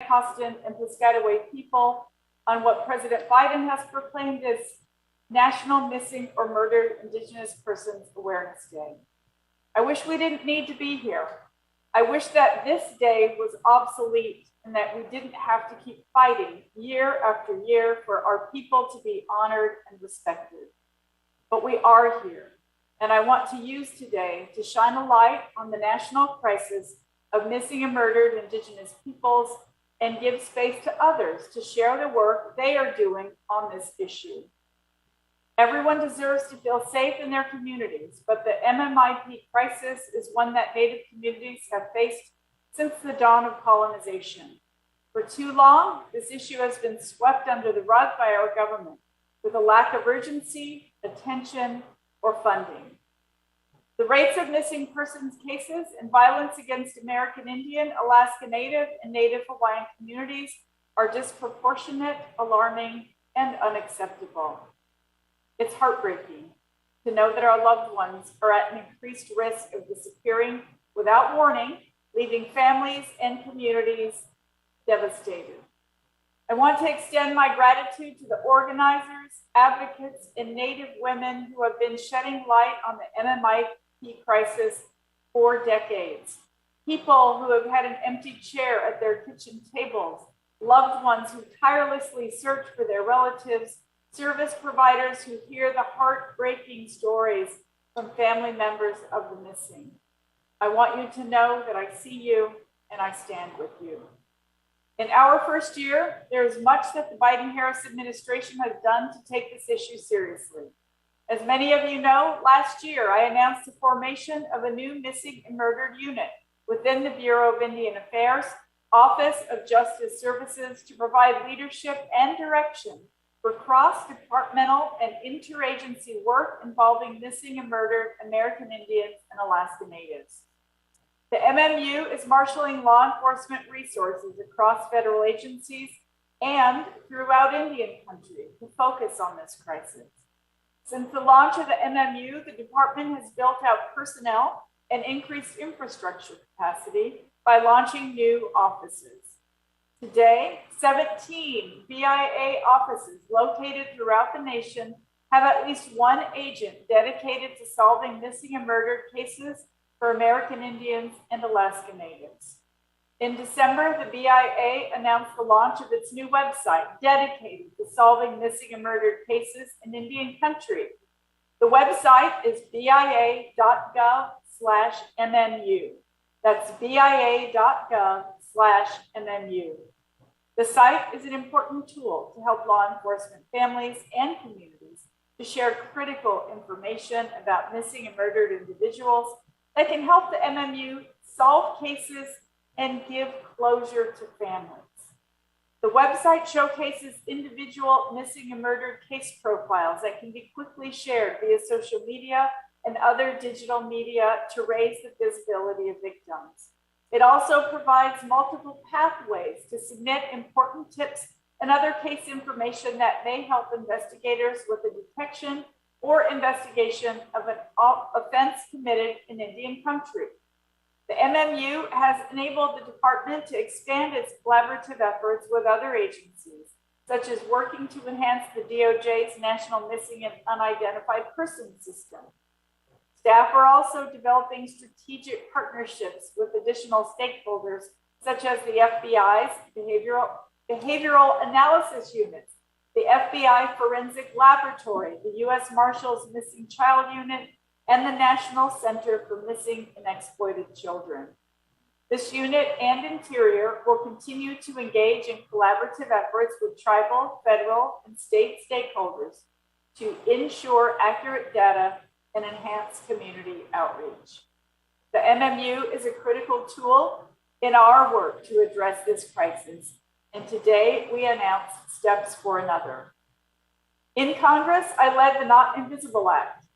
Anacostan and Piscataway people on what President Biden has proclaimed as National Missing or Murdered Indigenous Persons Awareness Day. I wish we didn't need to be here. I wish that this day was obsolete and that we didn't have to keep fighting year after year for our people to be honored and respected. But we are here, and I want to use today to shine a light on the national crisis of missing and murdered Indigenous peoples and give space to others to share the work they are doing on this issue. Everyone deserves to feel safe in their communities, but the MMIP crisis is one that Native communities have faced since the dawn of colonization. For too long, this issue has been swept under the rug by our government with a lack of urgency, attention, or funding. The rates of missing persons cases and violence against American Indian, Alaska Native, and Native Hawaiian communities are disproportionate, alarming, and unacceptable. It's heartbreaking to know that our loved ones are at an increased risk of disappearing without warning, leaving families and communities devastated. I want to extend my gratitude to the organizers, advocates, and Native women who have been shedding light on the MMIP crisis for decades. People who have had an empty chair at their kitchen tables, loved ones who tirelessly search for their relatives, service providers who hear the heartbreaking stories from family members of the missing. I want you to know that I see you and I stand with you. In our first year, there is much that the Biden-Harris administration has done to take this issue seriously. As many of you know, last year I announced the formation of a new missing and murdered unit within the Bureau of Indian Affairs, Office of Justice Services, to provide leadership and direction for cross-departmental and interagency work involving missing and murdered American Indians and Alaska Natives. The MMU is marshaling law enforcement resources across federal agencies and throughout Indian country to focus on this crisis. Since the launch of the MMU, the department has built out personnel and increased infrastructure capacity by launching new offices. Today, 17 BIA offices located throughout the nation have at least one agent dedicated to solving missing and murdered cases for American Indians and Alaska Natives. In December, the BIA announced the launch of its new website dedicated to solving missing and murdered cases in Indian country. The website is bia.gov/MMU. That's bia.gov/MMU. The site is an important tool to help law enforcement families and communities to share critical information about missing and murdered individuals that can help the MMU solve cases and give closure to families. The website showcases individual missing and murdered case profiles that can be quickly shared via social media and other digital media to raise the visibility of victims. It also provides multiple pathways to submit important tips and other case information that may help investigators with the detection or investigation of an offense committed in Indian country. The MMU has enabled the department to expand its collaborative efforts with other agencies, such as working to enhance the DOJ's National Missing and Unidentified Persons System. Staff are also developing strategic partnerships with additional stakeholders, such as the FBI's behavioral analysis units, the FBI Forensic Laboratory, the U.S. Marshals Missing Child Unit, and the National Center for Missing and Exploited Children. This unit and Interior will continue to engage in collaborative efforts with tribal, federal, and state stakeholders to ensure accurate data and enhance community outreach. The MMU is a critical tool in our work to address this crisis, and today we announce steps for another. In Congress, I led the Not Invisible Act.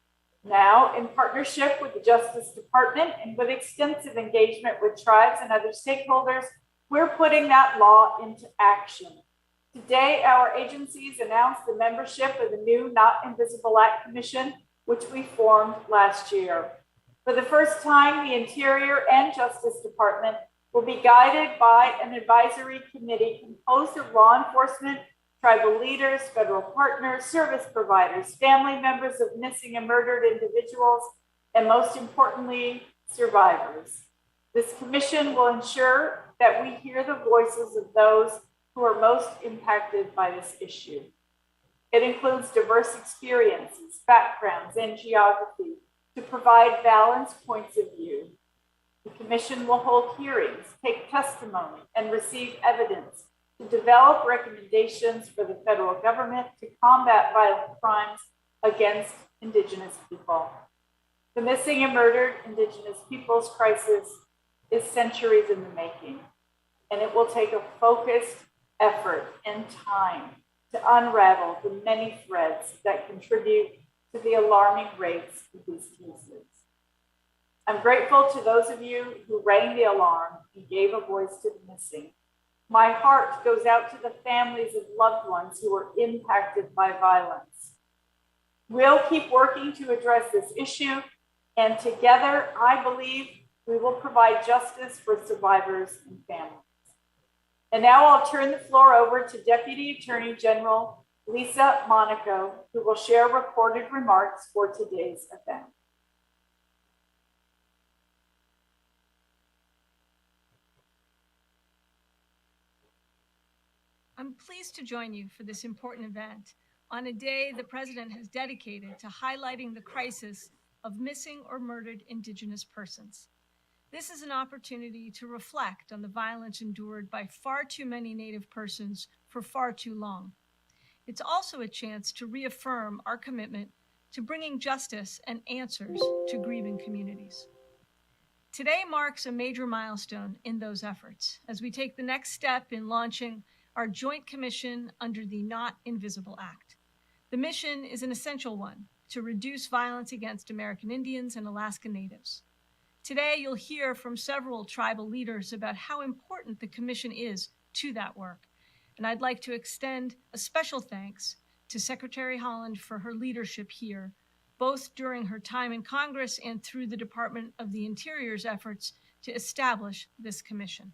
Now, in partnership with the Justice Department and with extensive engagement with tribes and other stakeholders, we're putting that law into action. Today, our agencies announced the membership of the new Not Invisible Act Commission, which we formed last year. For the first time, the Interior and Justice Department will be guided by an advisory committee composed of law enforcement, tribal leaders, federal partners, service providers, family members of missing and murdered individuals, and most importantly, survivors. This commission will ensure that we hear the voices of those who are most impacted by this issue. It includes diverse experiences, backgrounds, and geography to provide balanced points of view. The commission will hold hearings, take testimony, and receive evidence to develop recommendations for the federal government to combat violent crimes against Indigenous people. The missing and murdered Indigenous peoples crisis is centuries in the making, and it will take a focused effort and time to unravel the many threads that contribute to the alarming rates of these cases. I'm grateful to those of you who rang the alarm and gave a voice to the missing. My heart goes out to the families of loved ones who were impacted by violence. We'll keep working to address this issue, and together, I believe we will provide justice for survivors and families. And now I'll turn the floor over to Deputy Attorney General Lisa Monaco, who will share recorded remarks for today's event. I'm pleased to join you for this important event on a day the President has dedicated to highlighting the crisis of missing or murdered Indigenous persons. This is an opportunity to reflect on the violence endured by far too many Native persons for far too long. It's also a chance to reaffirm our commitment to bringing justice and answers to grieving communities. Today marks a major milestone in those efforts as we take the next step in launching our joint commission under the Not Invisible Act. The mission is an essential one to reduce violence against American Indians and Alaska Natives. Today, you'll hear from several tribal leaders about how important the commission is to that work. And I'd like to extend a special thanks to Secretary Haaland for her leadership here, both during her time in Congress and through the Department of the Interior's efforts to establish this commission.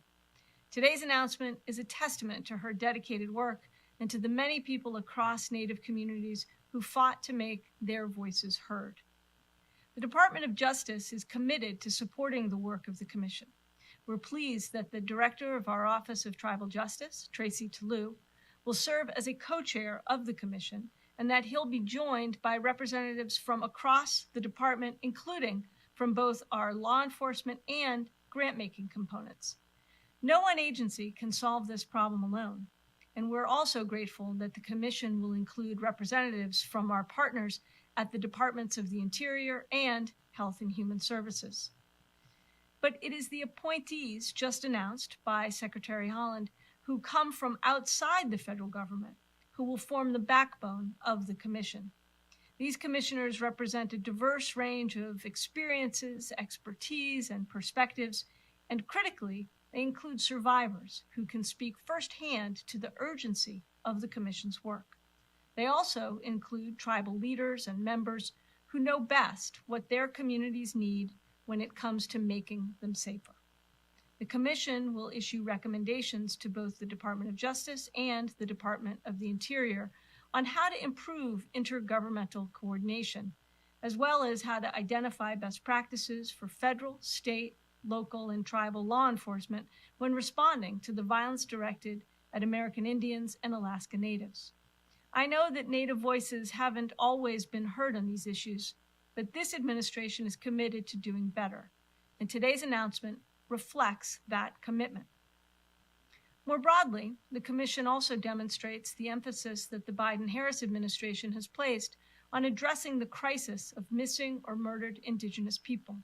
Today's announcement is a testament to her dedicated work and to the many people across Native communities who fought to make their voices heard. The Department of Justice is committed to supporting the work of the Commission. We're pleased that the Director of our Office of Tribal Justice, Tracy Toulouse, will serve as a co-chair of the Commission, and that he'll be joined by representatives from across the department, including from both our law enforcement and grant-making components. No one agency can solve this problem alone, and we're also grateful that the Commission will include representatives from our partners at the Departments of the Interior and Health and Human Services. But it is the appointees just announced by Secretary Haaland who come from outside the federal government who will form the backbone of the Commission. These commissioners represent a diverse range of experiences, expertise, and perspectives, and critically, they include survivors who can speak firsthand to the urgency of the Commission's work. They also include tribal leaders and members who know best what their communities need when it comes to making them safer. The Commission will issue recommendations to both the Department of Justice and the Department of the Interior on how to improve intergovernmental coordination, as well as how to identify best practices for federal, state, local, and tribal law enforcement when responding to the violence directed at American Indians and Alaska Natives. I know that Native voices haven't always been heard on these issues, but this administration is committed to doing better, and today's announcement reflects that commitment. More broadly, the Commission also demonstrates the emphasis that the Biden-Harris administration has placed on addressing the crisis of missing or murdered Indigenous people.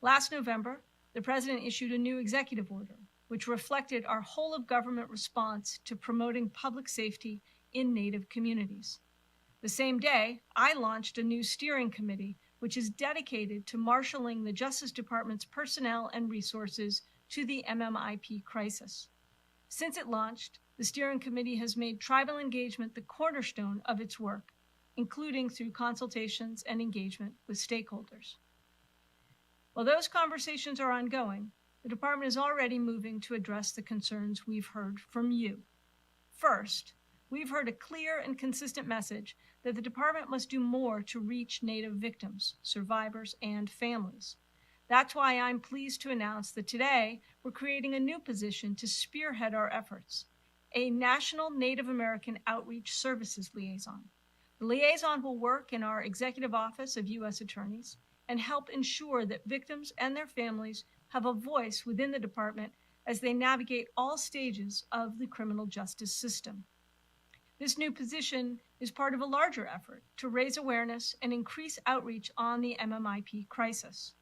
Last November, the President issued a new executive order, which reflected our whole-of-government response to promoting public safety in Native communities. The same day, I launched a new steering committee, which is dedicated to marshaling the Justice Department's personnel and resources to the MMIP crisis. Since it launched, the steering committee has made tribal engagement the cornerstone of its work, including through consultations and engagement with stakeholders. While those conversations are ongoing, the department is already moving to address the concerns we've heard from you. First, we've heard a clear and consistent message that the department must do more to reach Native victims, survivors, and families. That's why I'm pleased to announce that today we're creating a new position to spearhead our efforts, a National Native American Outreach Services Liaison. The liaison will work in our Executive Office of U.S. Attorneys and help ensure that victims and their families have a voice within the department as they navigate all stages of the criminal justice system. This new position is part of a larger effort to raise awareness and increase outreach on the MMIP crisis.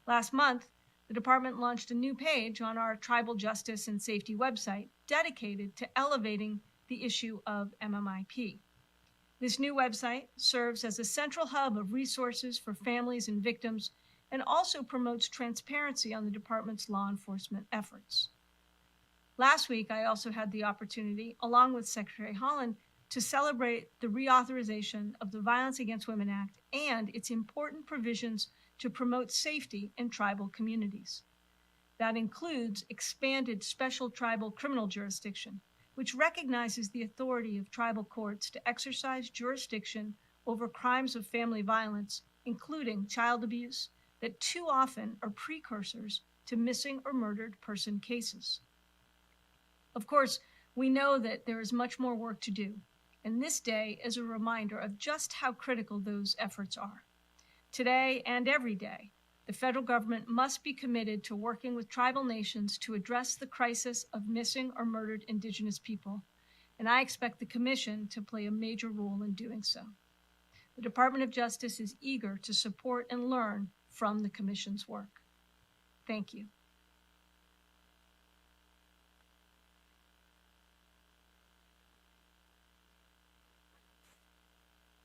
Last month, the department launched a new page on our Tribal Justice and Safety website dedicated to elevating the issue of MMIP. This new website serves as a central hub of resources for families and victims and also promotes transparency on the department's law enforcement efforts. Last week, I also had the opportunity, along with Secretary Haaland, to celebrate the reauthorization of the Violence Against Women Act and its important provisions to promote safety in tribal communities. That includes expanded special tribal criminal jurisdiction, which recognizes the authority of tribal courts to exercise jurisdiction over crimes of family violence, including child abuse, that too often are precursors to missing or murdered person cases. Of course, we know that there is much more work to do, and this day is a reminder of just how critical those efforts are. Today and every day, the federal government must be committed to working with tribal nations to address the crisis of missing or murdered Indigenous people, and I expect the Commission to play a major role in doing so. The Department of Justice is eager to support and learn from the Commission's work. Thank you.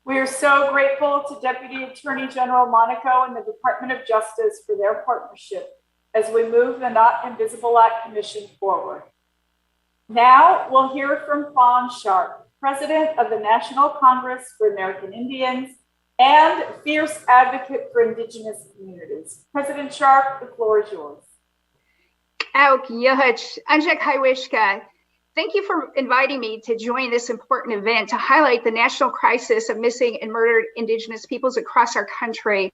We are so grateful to Deputy Attorney General Monaco and the Department of Justice for their partnership as we move the Not Invisible Act Commission forward. Now we'll hear from Fawn Sharp, President of the National Congress for American Indians and fierce advocate for Indigenous communities. President Sharp, the floor is yours. Thank you for inviting me to join this important event to highlight the national crisis of missing and murdered Indigenous peoples across our country.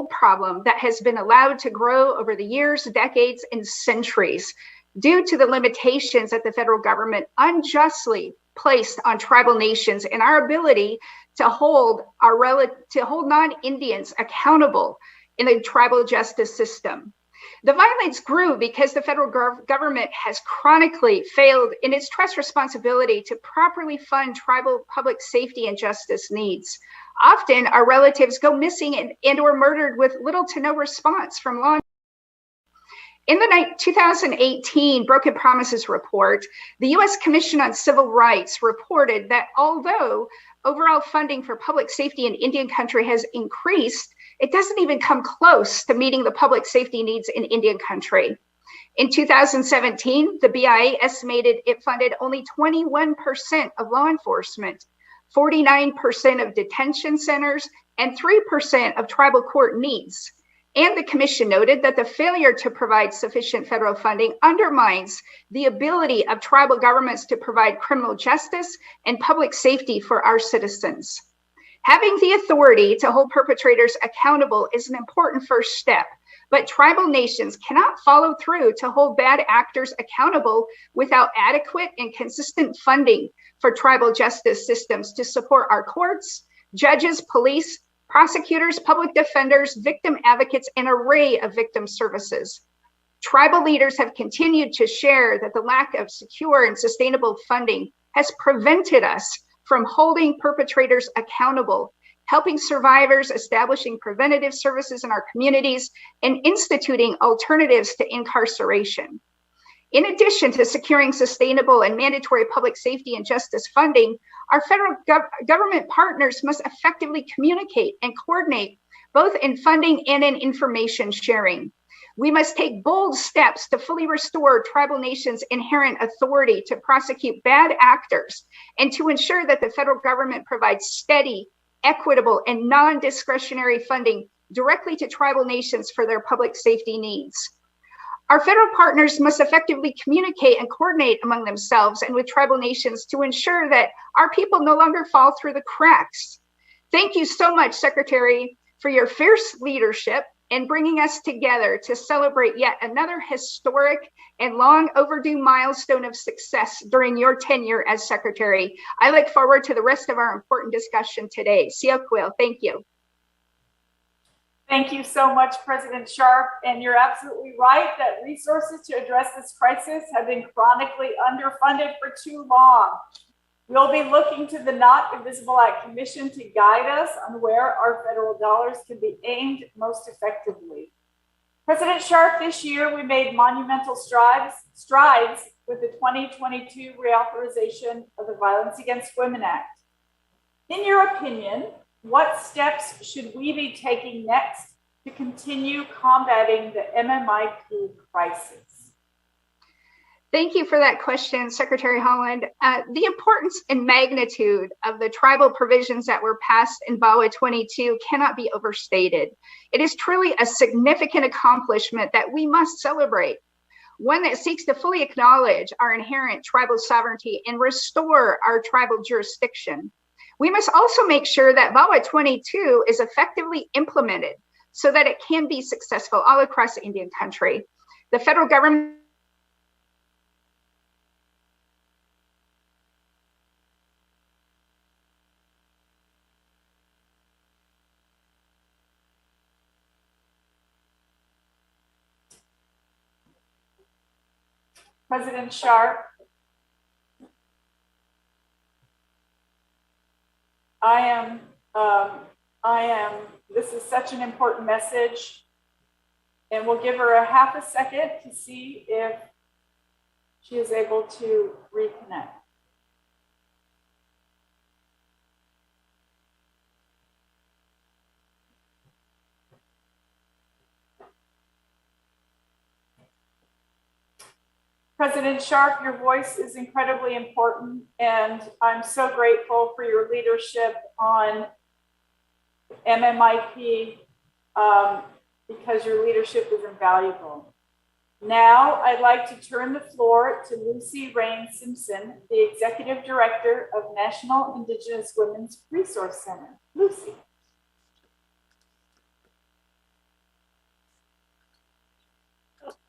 Problem that has been allowed to grow over the years, decades, and centuries due to the limitations that the federal government unjustly placed on tribal nations and our ability to hold non-Indians accountable in the tribal justice system. The violence grew because the federal government has chronically failed in its trust responsibility to properly fund tribal public safety and justice needs. Often, our relatives go missing and or murdered with little to no response from law enforcement. In the 2018 Broken Promises report, the U.S. Commission on Civil Rights reported that although overall funding for public safety in Indian country has increased, it doesn't even come close to meeting the public safety needs in Indian country. In 2017, the BIA estimated it funded only 21% of law enforcement, 49% of detention centers, and 3% of tribal court needs. And the commission noted that the failure to provide sufficient federal funding undermines the ability of tribal governments to provide criminal justice and public safety for our citizens. Having the authority to hold perpetrators accountable is an important first step, but tribal nations cannot follow through to hold bad actors accountable without adequate and consistent funding for tribal justice systems to support our courts, judges, police, prosecutors, public defenders, victim advocates, and an array of victim services. Tribal leaders have continued to share that the lack of secure and sustainable funding has prevented us from holding perpetrators accountable, helping survivors, establishing preventative services in our communities, and instituting alternatives to incarceration. In addition to securing sustainable and mandatory public safety and justice funding, our federal government partners must effectively communicate and coordinate both in funding and in information sharing. We must take bold steps to fully restore tribal nations' inherent authority to prosecute bad actors and to ensure that the federal government provides steady, equitable, and non-discretionary funding directly to tribal nations for their public safety needs. Our federal partners must effectively communicate and coordinate among themselves and with tribal nations to ensure that our people no longer fall through the cracks. Thank you so much, Secretary, for your fierce leadership in bringing us together to celebrate yet another historic and long overdue milestone of success during your tenure as Secretary. I look forward to the rest of our important discussion today. Siakwil, thank you. Thank you so much, President Sharp. And you're absolutely right that resources to address this crisis have been chronically underfunded for too long. We'll be looking to the Not Invisible Act Commission to guide us on where our federal dollars can be aimed most effectively. President Sharp, this year we made monumental strides with the 2022 reauthorization of the Violence Against Women Act. In your opinion, what steps should we be taking next to continue combating the MMIP crisis? Thank you for that question, Secretary Haaland. The importance and magnitude of the tribal provisions that were passed in VAWA 22 cannot be overstated. It is truly a significant accomplishment that we must celebrate, one that seeks to fully acknowledge our inherent tribal sovereignty and restore our tribal jurisdiction. We must also make sure that VAWA 22 is effectively implemented so that it can be successful all across the Indian country. The federal government President Sharp, this is such an important message, and we'll give her a half a second to see if she is able to reconnect. President Sharp, your voice is incredibly important, and I'm so grateful for your leadership on MMIP because your leadership is invaluable. Now, I'd like to turn the floor to Lucy Rain Simpson, the Executive Director of National Indigenous Women's Resource Center. Lucy.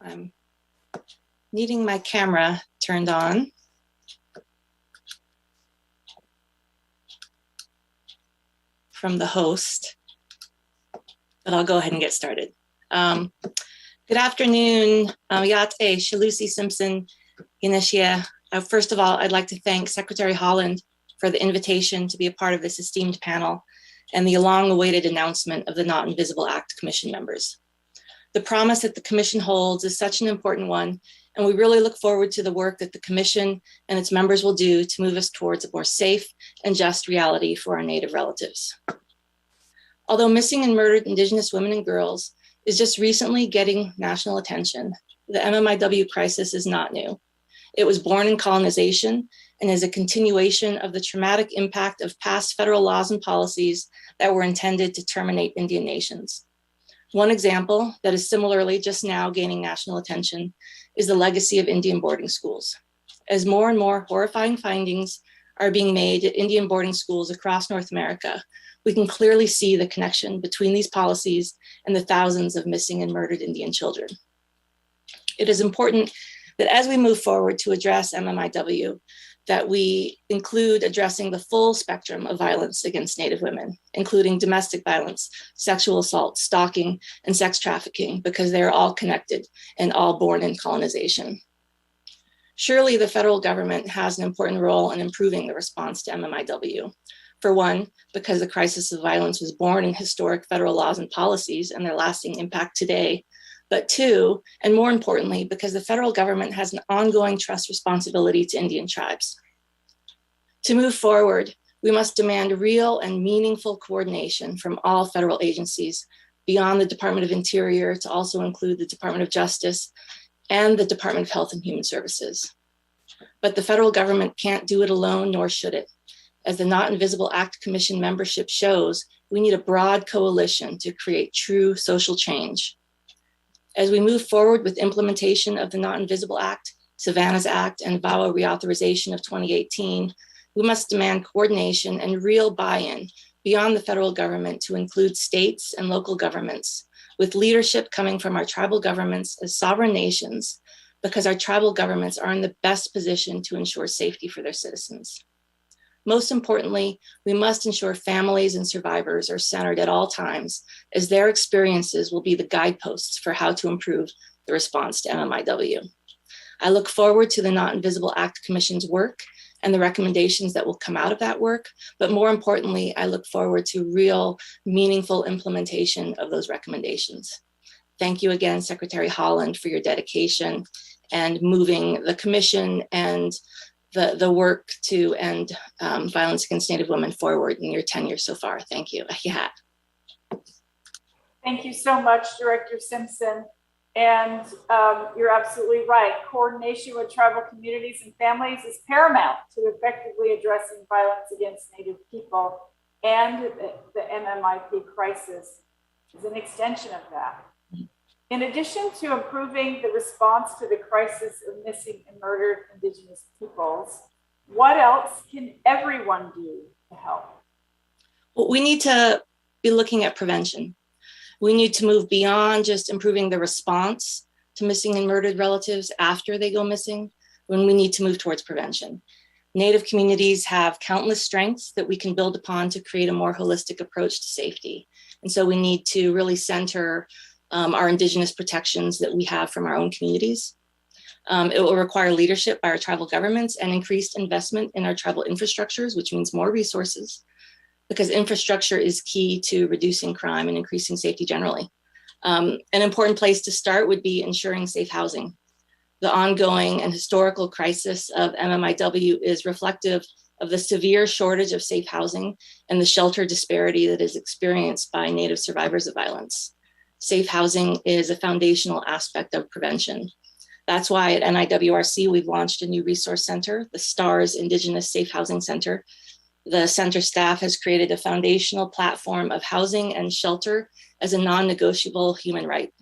I'm needing my camera turned on. From the host, but I'll go ahead and get started. Good afternoon, Yate, Shalusi Simpson, Inishia. First of all, I'd like to thank Secretary Haaland for the invitation to be a part of this esteemed panel and the long-awaited announcement of the Not Invisible Act Commission members. The promise that the Commission holds is such an important one, and we really look forward to the work that the Commission and its members will do to move us towards a more safe and just reality for our Native relatives. Although missing and murdered Indigenous women and girls is just recently getting national attention, the MMIW crisis is not new. It was born in colonization and is a continuation of the traumatic impact of past federal laws and policies that were intended to terminate Indian nations. One example that is similarly just now gaining national attention is the legacy of Indian boarding schools. As more and more horrifying findings are being made at Indian boarding schools across North America, we can clearly see the connection between these policies and the thousands of missing and murdered Indian children. It is important that as we move forward to address MMIW, that we include addressing the full spectrum of violence against Native women, including domestic violence, sexual assault, stalking, and sex trafficking, because they are all connected and all born in colonization. Surely the federal government has an important role in improving the response to MMIW. For one, because the crisis of violence was born in historic federal laws and policies and their lasting impact today. But two, and more importantly, because the federal government has an ongoing trust responsibility to Indian tribes. To move forward, we must demand real and meaningful coordination from all federal agencies, beyond the Department of Interior to also include the Department of Justice and the Department of Health and Human Services. But the federal government can't do it alone, nor should it. As the Not Invisible Act Commission membership shows, We need a broad coalition to create true social change. As we move forward with implementation of the Not Invisible Act, Savannah's Act, and VAWA reauthorization of 2018, we must demand coordination and real buy-in beyond the federal government to include states and local governments, with leadership coming from our tribal governments as sovereign nations, because our tribal governments are in the best position to ensure safety for their citizens. Most importantly, we must ensure families and survivors are centered at all times, as their experiences will be the guideposts for how to improve the response to MMIW. I look forward to the Not Invisible Act Commission's work and the recommendations that will come out of that work, but more importantly, I look forward to real, meaningful implementation of those recommendations. Thank you again, Secretary Haaland, for your dedication and moving the commission and the work to end violence against Native women forward in your tenure so far. Thank you. Yeah. Thank you so much, Director Simpson. And you're absolutely right. Coordination with tribal communities and families is paramount to effectively addressing violence against Native people, and the MMIP crisis is an extension of that. In addition to improving the response to the crisis of missing and murdered Indigenous peoples, what else can everyone do to help? Well, we need to be looking at prevention. We need to move beyond just improving the response to missing and murdered relatives after they go missing, when we need to move towards prevention. Native communities have countless strengths that we can build upon to create a more holistic approach to safety. And so we need to really center our Indigenous protections that we have from our own communities. It will require leadership by our tribal governments and increased investment in our tribal infrastructures, which means more resources, because infrastructure is key to reducing crime and increasing safety generally. An important place to start would be ensuring safe housing. The ongoing and historical crisis of MMIW is reflective of the severe shortage of safe housing and the shelter disparity that is experienced by Native survivors of violence. Safe housing is a foundational aspect of prevention. That's why at NIWRC, we've launched a new resource center, the STARS Indigenous Safe Housing Center. The center staff has created a foundational platform of housing and shelter as a non-negotiable human right.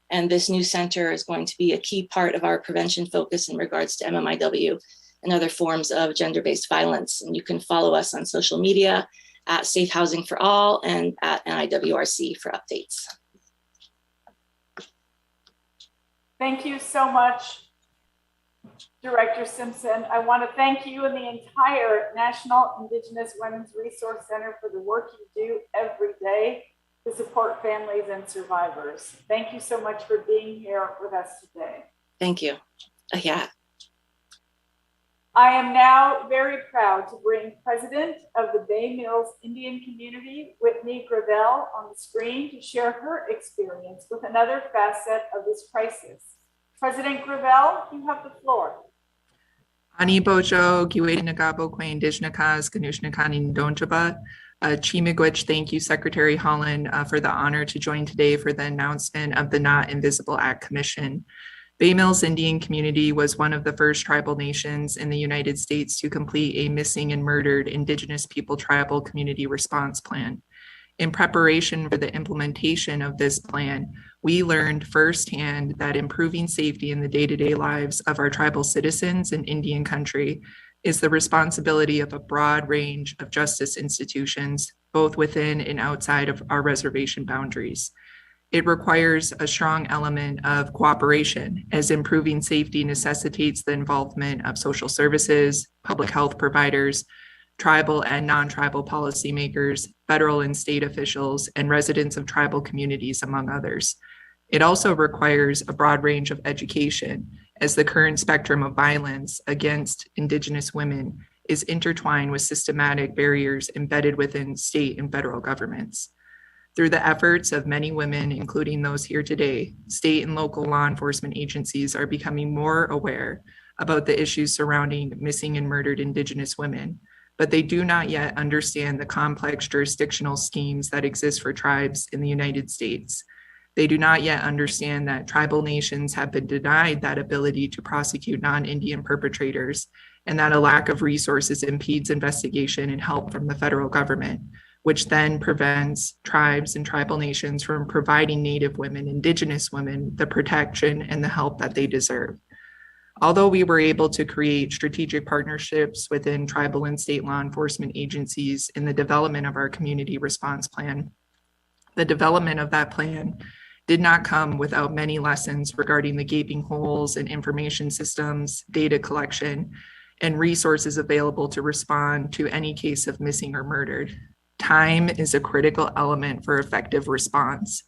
And this new center is going to be a key part of our prevention focus in regards to MMIW and other forms of gender-based violence. And you can follow us on social media at Safe Housing for All and at NIWRC for updates. Thank you so much, Director Simpson. I want to thank you and the entire National Indigenous Women's Resource Center for the work you do every day to support families and survivors. Thank you so much for being here with us today. Thank you. Yeah. I am now very proud to bring President of the Bay Mills Indian Community, Whitney Gravel, on the screen to share her experience with another facet of this crisis. President Gravel, you have the floor. Ani Bojo, Giwedi Nagabo, Quain Dijnakas, Ganushnakani Ndonjaba. Chimigwich, thank you, Secretary Haaland, for the honor to join today for the announcement of the Not Invisible Act Commission. Bay Mills Indian Community was one of the first tribal nations in the United States to complete a missing and murdered Indigenous people tribal community response plan. In preparation for the implementation of this plan, we learned firsthand that improving safety in the day-to-day lives of our tribal citizens in Indian country is the responsibility of a broad range of justice institutions, both within and outside of our reservation boundaries. It requires a strong element of cooperation, as improving safety necessitates the involvement of social services, public health providers, tribal and non-tribal policymakers, federal and state officials, and residents of tribal communities, among others. It also requires a broad range of education, as the current spectrum of violence against Indigenous women is intertwined with systematic barriers embedded within state and federal governments. Through the efforts of many women, including those here today, state and local law enforcement agencies are becoming more aware about the issues surrounding missing and murdered Indigenous women, but they do not yet understand the complex jurisdictional schemes that exist for tribes in the United States. They do not yet understand that tribal nations have been denied that ability to prosecute non-Indian perpetrators, and that a lack of resources impedes investigation and help from the federal government, which then prevents tribes and tribal nations from providing Native women, Indigenous women, the protection and the help that they deserve. Although we were able to create strategic partnerships within tribal and state law enforcement agencies in the development of our community response plan, the development of that plan did not come without many lessons regarding the gaping holes in information systems, data collection, and resources available to respond to any case of missing or murdered. Time is a critical element for effective response.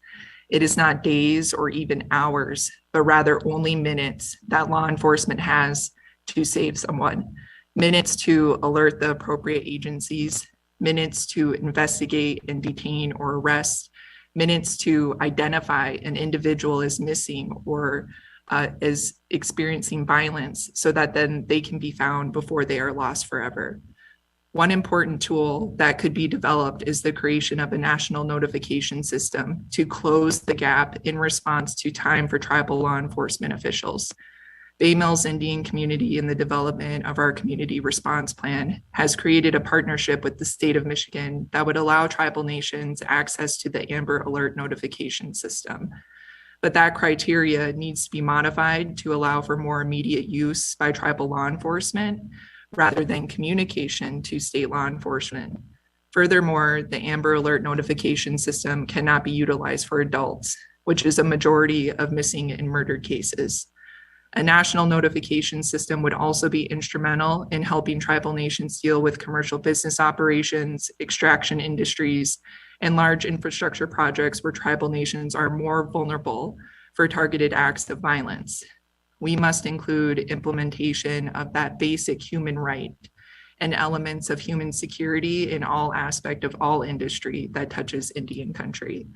It is not days or even hours, but rather only minutes that law enforcement has to save someone. Minutes to alert the appropriate agencies, minutes to investigate and detain or arrest, minutes to identify an individual as missing or as experiencing violence so that then they can be found before they are lost forever. One important tool that could be developed is the creation of a national notification system to close the gap in response to time for tribal law enforcement officials. Bay Mills Indian community in the development of our community response plan has created a partnership with the state of Michigan that would allow tribal nations access to the Amber Alert notification system. But that criteria needs to be modified to allow for more immediate use by tribal law enforcement rather than communication to state law enforcement. Furthermore, the Amber Alert notification system cannot be utilized for adults, which is a majority of missing and murdered cases. A national notification system would also be instrumental in helping tribal nations deal with commercial business operations, extraction industries, and large infrastructure projects where tribal nations are more vulnerable for targeted acts of violence. We must include implementation of that basic human right and elements of human security in all aspects of all industry that touches Indian country.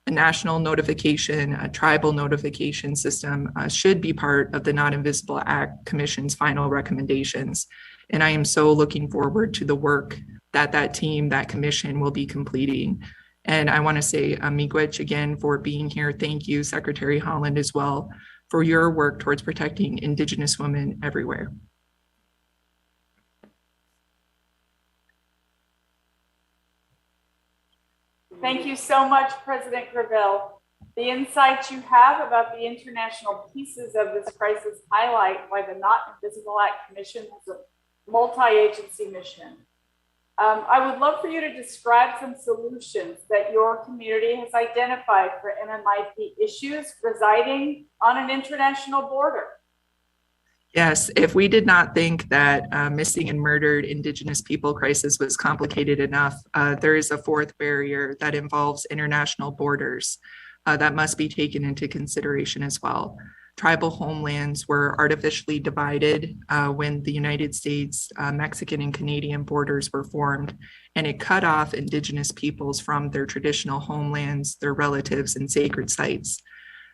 A national notification, a tribal notification system should be part of the Not Invisible Act Commission's final recommendations. And I am so looking forward to the work that team, that commission will be completing. And I want to say miigwech again for being here. Thank you, Secretary Haaland, as well, for your work towards protecting Indigenous women everywhere. Thank you so much, President Gravel. The insights you have about the international pieces of this crisis highlight why the Not Invisible Act Commission is a multi-agency mission. I would love for you to describe some solutions that your community has identified for MMIP issues residing on an international border. Yes, if we did not think that missing and murdered Indigenous people crisis was complicated enough, there is a fourth barrier that involves international borders that must be taken into consideration as well. Tribal homelands were artificially divided when the United States, Mexican and Canadian borders were formed, and it cut off Indigenous peoples from their traditional homelands, their relatives, and sacred sites.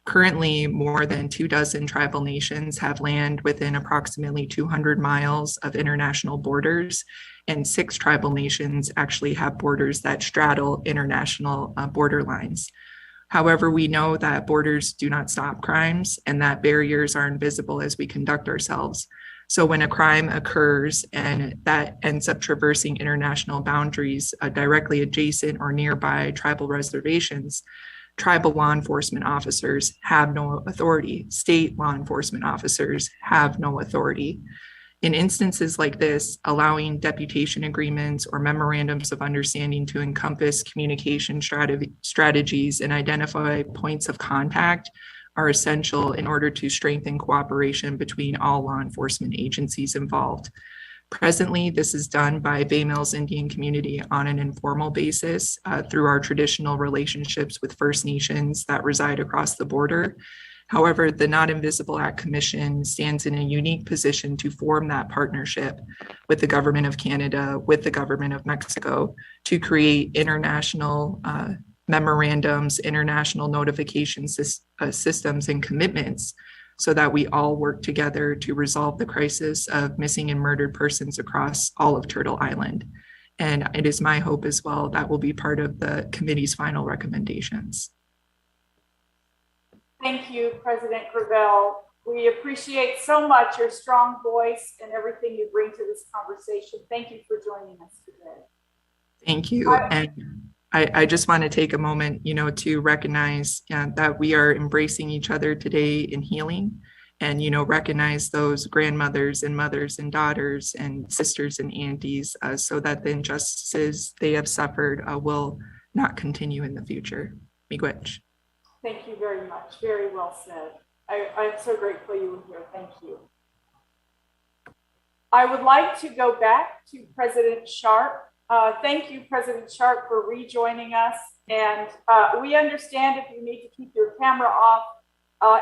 Currently, more than 24 tribal nations have land within approximately 200 miles of international borders, and 6 tribal nations actually have borders that straddle international border lines. However, we know that borders do not stop crimes and that barriers are invisible as we conduct ourselves. So when a crime occurs and that ends up traversing international boundaries directly adjacent or nearby tribal reservations, tribal law enforcement officers have no authority. State law enforcement officers have no authority. In instances like this, allowing deputation agreements or memorandums of understanding to encompass communication strategies and identify points of contact are essential in order to strengthen cooperation between all law enforcement agencies involved. Presently, this is done by Bay Mills Indian community on an informal basis through our traditional relationships with First Nations that reside across the border. However, the Not Invisible Act Commission stands in a unique position to form that partnership with the Government of Canada, with the Government of Mexico, to create international memorandums, international notification systems and commitments so that we all work together to resolve the crisis of missing and murdered persons across all of Turtle Island. And it is my hope as well that will be part of the committee's final recommendations. Thank you, President Gravel. We appreciate so much your strong voice and everything you bring to this conversation. Thank you for joining us today. Thank you. And I just want to take a moment, to recognize that we are embracing each other today in healing, and, recognize those grandmothers and mothers and daughters and sisters and aunties, so that the injustices they have suffered will not continue in the future. Miigwech. Thank you very much. Very well said. I'm so grateful you were here. Thank you. I would like to go back to President Sharp. Thank you, President Sharp, for rejoining us. And we understand if you need to keep your camera off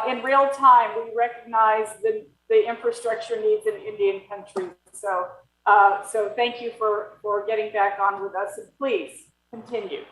in real time, we recognize the infrastructure needs in Indian country. So thank you for getting back on with us, and please continue.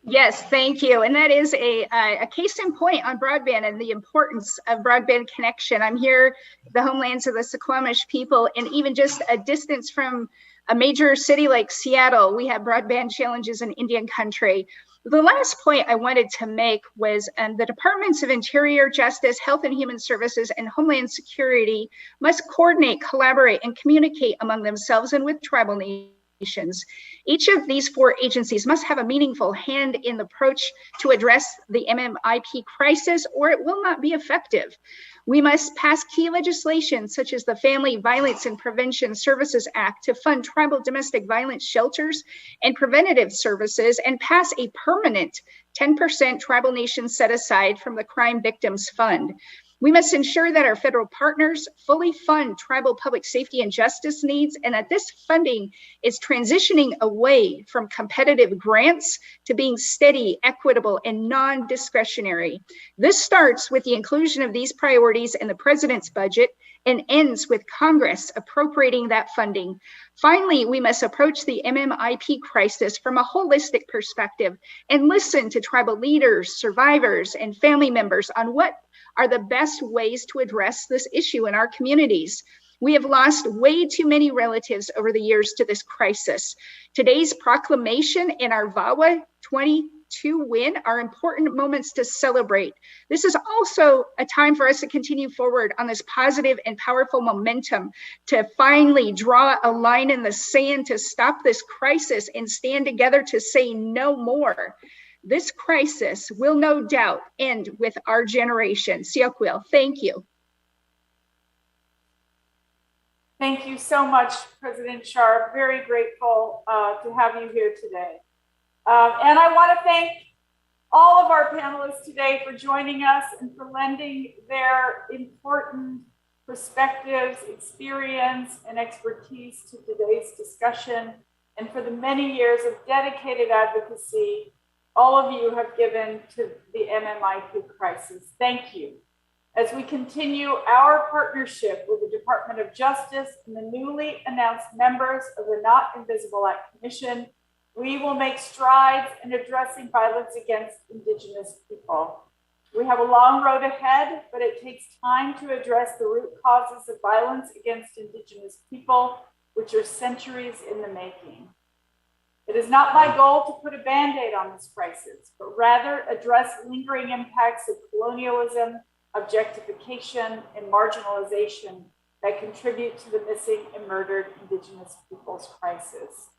Yes, thank you. And that is a case in point on broadband and the importance of broadband connection. I'm here, the homelands of the Suquamish people, and even just a distance from a major city like Seattle, we have broadband challenges in Indian country. The last point I wanted to make was the Departments of Interior, Justice, Health and Human Services, and Homeland Security must coordinate, collaborate, and communicate among themselves and with tribal nations. Each of these four agencies must have a meaningful hand in the approach to address the MMIP crisis, or it will not be effective. We must pass key legislation such as the Family Violence and Prevention Services Act to fund tribal domestic violence shelters and preventative services, and pass a permanent 10% tribal nation set aside from the Crime Victims Fund. We must ensure that our federal partners fully fund tribal public safety and justice needs, and that this funding is transitioning away from competitive grants to being steady, equitable, and non-discretionary. This starts with the inclusion of these priorities in the president's budget and ends with Congress appropriating that funding. Finally, we must approach the MMIP crisis from a holistic perspective and listen to tribal leaders, survivors, and family members on what are the best ways to address this issue in our communities. We have lost way too many relatives over the years to this crisis. Today's proclamation and our VAWA 22 win are important moments to celebrate. This is also a time for us to continue forward on this positive and powerful momentum to finally draw a line in the sand to stop this crisis and stand together to say no more. This crisis will no doubt end with our generation. Siakwil, thank you. Thank you so much, President Sharp. Very grateful to have you here today. And I want to thank all of our panelists today for joining us and for lending their important perspectives, experience, and expertise to today's discussion, and for the many years of dedicated advocacy all of you have given to the MMIP crisis. Thank you. As we continue our partnership with the Department of Justice and the newly announced members of the Not Invisible Act Commission, we will make strides in addressing violence against Indigenous people. We have a long road ahead, but it takes time to address the root causes of violence against Indigenous people, which are centuries in the making. It is not my goal to put a Band-Aid on this crisis, but rather address lingering impacts of colonialism, objectification, and marginalization that contribute to the missing and murdered Indigenous peoples crisis.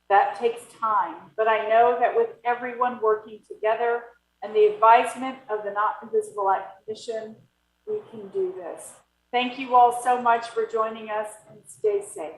That takes time, but I know that with everyone working together and the advisement of the Not Invisible Act Commission, we can do this. Thank you all so much for joining us, and stay safe.